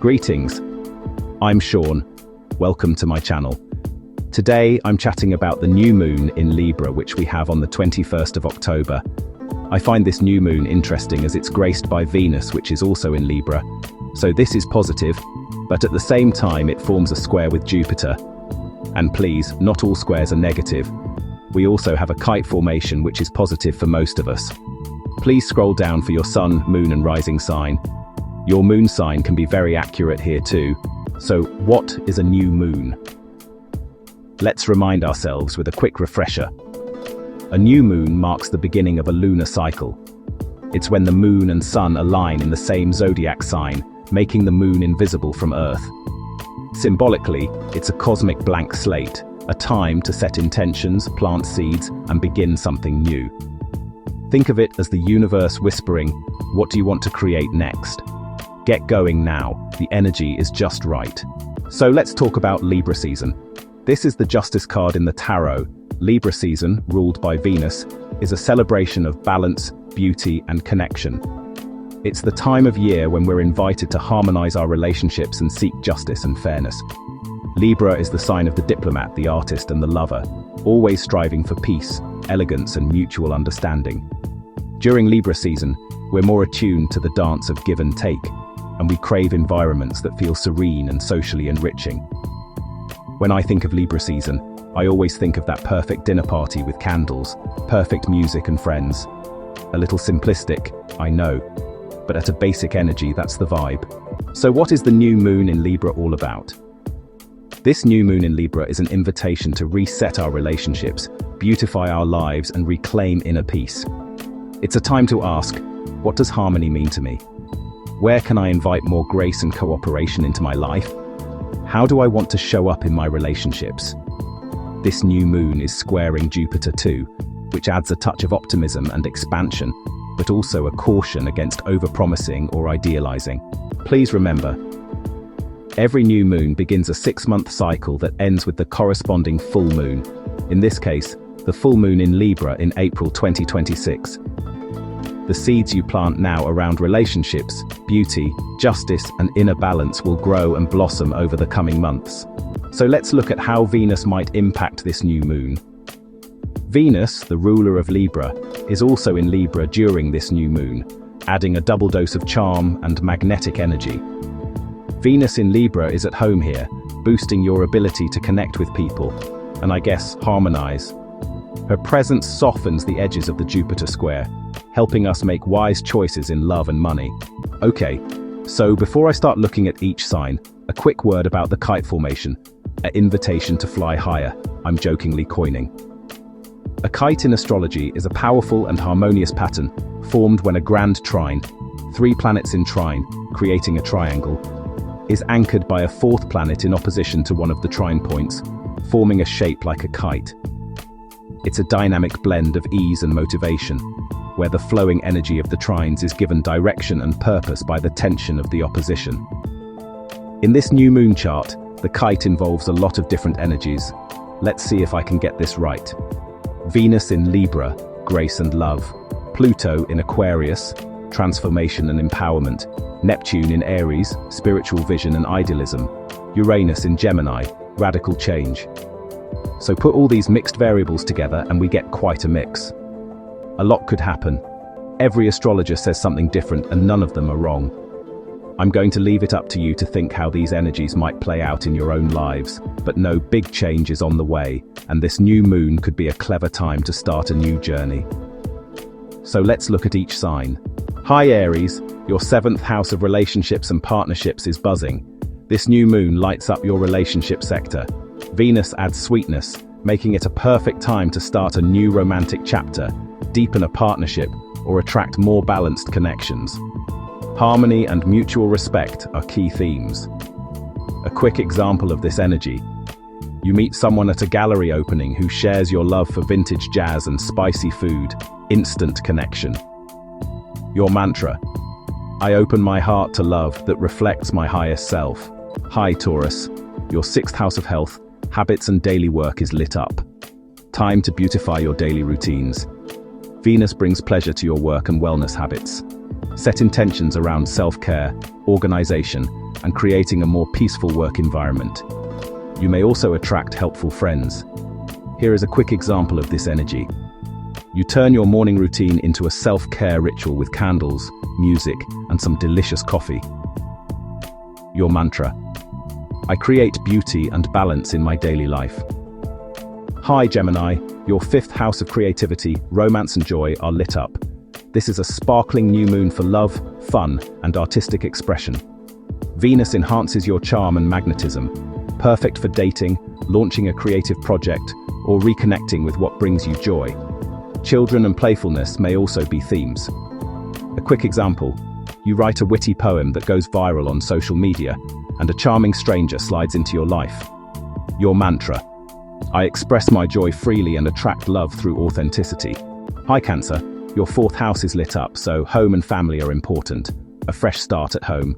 Greetings, I'm Sean. Welcome to my channel. Today I'm chatting about the new moon in Libra, which we have on the 21st of October. I find this new moon interesting as it's graced by Venus, which is also in Libra. So this is positive, but at the same time it forms a square with Jupiter. And please, not all squares are negative. We also have a kite formation, which is positive for most of us. Please scroll down for your sun, moon and rising sign. Your moon sign can be very accurate here too. So what is a new moon? Let's remind ourselves with a quick refresher. A new moon marks the beginning of a lunar cycle. It's when the moon and sun align in the same zodiac sign, making the moon invisible from Earth. Symbolically, it's a cosmic blank slate, a time to set intentions, plant seeds, and begin something new. Think of it as the universe whispering, what do you want to create next? Get going now, the energy is just right. So let's talk about Libra season. This is the Justice card in the tarot. Libra season, ruled by Venus, is a celebration of balance, beauty, and connection. It's the time of year when we're invited to harmonize our relationships and seek justice and fairness. Libra is the sign of the diplomat, the artist, and the lover, always striving for peace, elegance, and mutual understanding. During Libra season, we're more attuned to the dance of give and take, and we crave environments that feel serene and socially enriching. When I think of Libra season, I always think of that perfect dinner party with candles, perfect music and friends. A little simplistic, I know, but at a basic energy, that's the vibe. So what is the new moon in Libra all about? This new moon in Libra is an invitation to reset our relationships, beautify our lives, and reclaim inner peace. It's a time to ask, what does harmony mean to me? Where can I invite more grace and cooperation into my life? How do I want to show up in my relationships? This new moon is squaring Jupiter too, which adds a touch of optimism and expansion, but also a caution against overpromising or idealizing. Please remember, every new moon begins a 6-month cycle that ends with the corresponding full moon. In this case, the full moon in Libra in April 2026. The seeds you plant now around relationships, beauty, justice, and inner balance will grow and blossom over the coming months. So let's look at how Venus might impact this new moon. Venus, the ruler of Libra, is also in Libra during this new moon, adding a double dose of charm and magnetic energy. Venus in Libra is at home here, boosting your ability to connect with people, and I guess harmonize. Her presence softens the edges of the Jupiter square, helping us make wise choices in love and money. Okay, so before I start looking at each sign, a quick word about the kite formation, an invitation to fly higher, I'm jokingly coining. A kite in astrology is a powerful and harmonious pattern formed when a grand trine, 3 planets in trine, creating a triangle, is anchored by a 4th planet in opposition to one of the trine points, forming a shape like a kite. It's a dynamic blend of ease and motivation, where the flowing energy of the trines is given direction and purpose by the tension of the opposition. In this new moon chart, the kite involves a lot of different energies. Let's see if I can get this right. Venus in Libra, grace and love. Pluto in Aquarius, transformation and empowerment. Neptune in Aries, spiritual vision and idealism. Uranus in Gemini, radical change. So put all these mixed variables together and we get quite a mix. A lot could happen. Every astrologer says something different and none of them are wrong. I'm going to leave it up to you to think how these energies might play out in your own lives, but no, big change is on the way, and this new moon could be a clever time to start a new journey. So let's look at each sign. Hi Aries, your 7th house of relationships and partnerships is buzzing. This new moon lights up your relationship sector. Venus adds sweetness, making it a perfect time to start a new romantic chapter, deepen a partnership, or attract more balanced connections. Harmony and mutual respect are key themes. A quick example of this energy. You meet someone at a gallery opening who shares your love for vintage jazz and spicy food, instant connection. Your mantra: I open my heart to love that reflects my highest self. Hi Taurus, your 6th house of health, habits and daily work is lit up. Time to beautify your daily routines. Venus brings pleasure to your work and wellness habits. Set intentions around self-care, organization, and creating a more peaceful work environment. You may also attract helpful friends. Here is a quick example of this energy. You turn your morning routine into a self-care ritual with candles, music, and some delicious coffee. Your mantra: I create beauty and balance in my daily life. Hi Gemini, your fifth house of creativity, romance and joy are lit up. This is a sparkling new moon for love, fun, and artistic expression. Venus enhances your charm and magnetism, perfect for dating, launching a creative project, or reconnecting with what brings you joy. Children and playfulness may also be themes. A quick example: you write a witty poem that goes viral on social media, and a charming stranger slides into your life. Your mantra: I express my joy freely and attract love through authenticity. Hi Cancer, your fourth house is lit up, so home and family are important. A fresh start at home.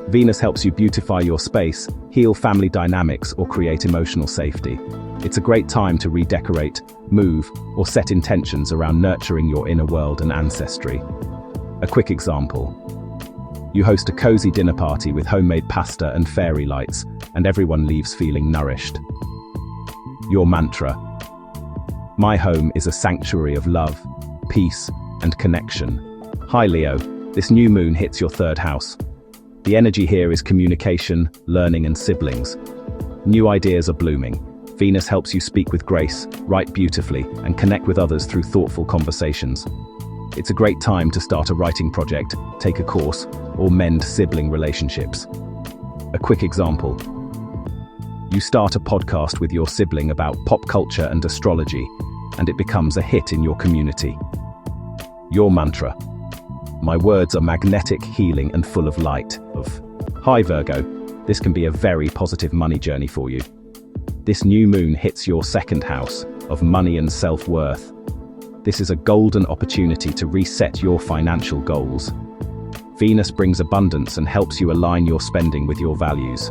Venus helps you beautify your space, heal family dynamics, or create emotional safety. It's a great time to redecorate, move, or set intentions around nurturing your inner world and ancestry. A quick example: you host a cozy dinner party with homemade pasta and fairy lights, and everyone leaves feeling nourished. Your mantra: my home is a sanctuary of love, peace, and connection. Hi Leo, this new moon hits your third house. The energy here is communication, learning, and siblings. New ideas are blooming. Venus helps you speak with grace, write beautifully, and connect with others through thoughtful conversations. It's a great time to start a writing project, take a course, or mend sibling relationships. A quick example: you start a podcast with your sibling about pop culture and astrology, and it becomes a hit in your community. Your mantra: my words are magnetic, healing, and full of light. Hi Virgo, this can be a very positive money journey for you. This new moon hits your second house of money and self-worth. This is a golden opportunity to reset your financial goals. Venus brings abundance and helps you align your spending with your values.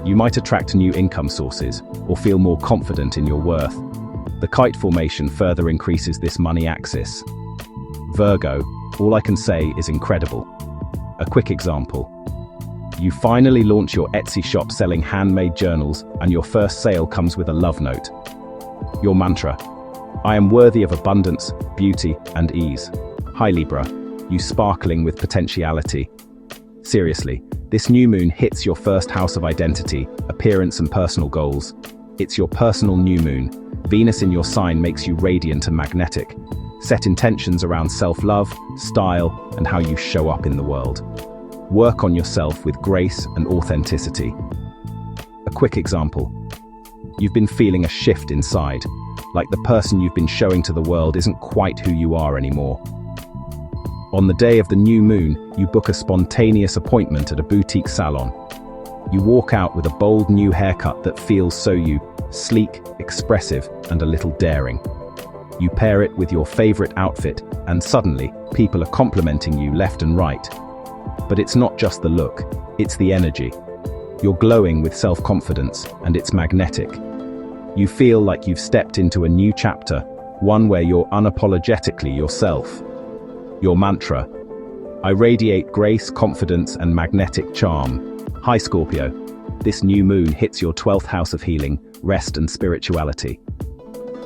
You might attract new income sources or feel more confident in your worth. The Kite formation further increases this money axis. Virgo, all I can say is incredible. A quick example: you finally launch your Etsy shop selling handmade journals, and your first sale comes with a love note. Your mantra: I am worthy of abundance, beauty, and ease. Hi Libra, you sparkling with potentiality. Seriously, this new moon hits your first house of identity, appearance, and personal goals. It's your personal new moon. Venus in your sign makes you radiant and magnetic. Set intentions around self-love, style, and how you show up in the world. Work on yourself with grace and authenticity. A quick example: you've been feeling a shift inside, like the person you've been showing to the world isn't quite who you are anymore. On the day of the new moon, you book a spontaneous appointment at a boutique salon. You walk out with a bold new haircut that feels so you, sleek, expressive, and a little daring. You pair it with your favorite outfit, and suddenly, people are complimenting you left and right. But it's not just the look, it's the energy. You're glowing with self-confidence, and it's magnetic. You feel like you've stepped into a new chapter, one where you're unapologetically yourself. Your mantra: I radiate grace, confidence, and magnetic charm. Hi Scorpio, this new moon hits your 12th house of healing, rest, and spirituality.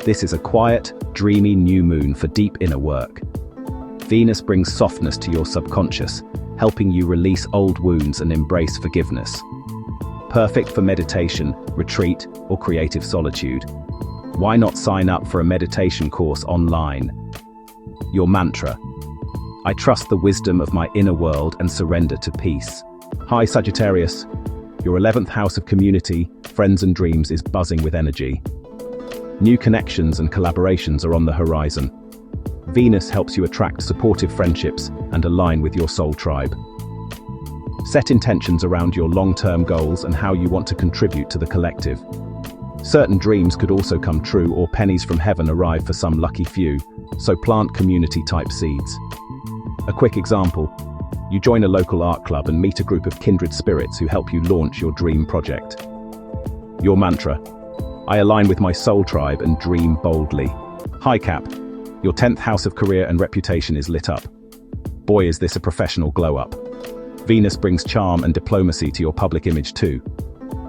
This is a quiet, dreamy new moon for deep inner work. Venus brings softness to your subconscious, helping you release old wounds and embrace forgiveness. Perfect for meditation, retreat, or creative solitude. Why not sign up for a meditation course online? Your mantra: I trust the wisdom of my inner world and surrender to peace. Hi Sagittarius, your 11th house of community, friends and dreams is buzzing with energy. New connections and collaborations are on the horizon. Venus helps you attract supportive friendships and align with your soul tribe. Set intentions around your long-term goals and how you want to contribute to the collective. Certain dreams could also come true, or pennies from heaven arrive for some lucky few, so plant community-type seeds. A quick example: you join a local art club and meet a group of kindred spirits who help you launch your dream project. Your mantra: I align with my soul tribe and dream boldly. Hi Cap, your 10th house of career and reputation is lit up. Boy, is this a professional glow-up. Venus brings charm and diplomacy to your public image too.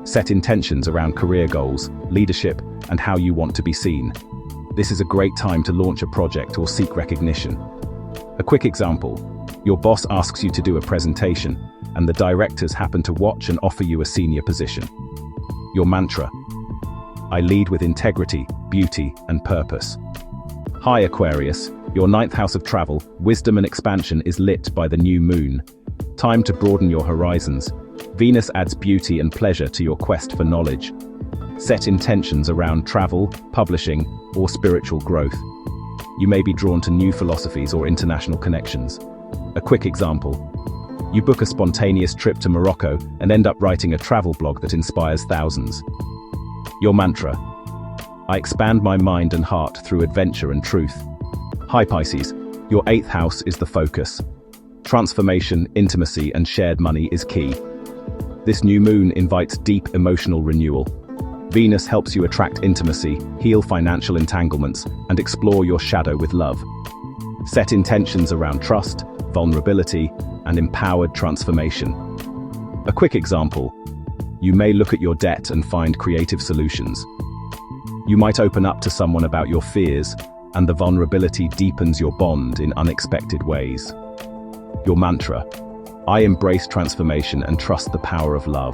Set intentions around career goals, leadership, and how you want to be seen. This is a great time to launch a project or seek recognition. A quick example: your boss asks you to do a presentation, and the directors happen to watch and offer you a senior position. Your mantra: I lead with integrity, beauty, and purpose. Hi Aquarius, your ninth house of travel, wisdom and expansion is lit by the new moon. Time to broaden your horizons. Venus adds beauty and pleasure to your quest for knowledge. Set intentions around travel, publishing, or spiritual growth. You may be drawn to new philosophies or international connections. A quick example: you book a spontaneous trip to Morocco and end up writing a travel blog that inspires thousands. Your mantra: I expand my mind and heart through adventure and truth. Hi Pisces, your 8th house is the focus. Transformation, intimacy, and shared money is key. This new moon invites deep emotional renewal. Venus helps you attract intimacy, heal financial entanglements, and explore your shadow with love. Set intentions around trust, vulnerability, and empowered transformation. A quick example: you may look at your debt and find creative solutions. You might open up to someone about your fears, and the vulnerability deepens your bond in unexpected ways. Your mantra: I embrace transformation and trust the power of love.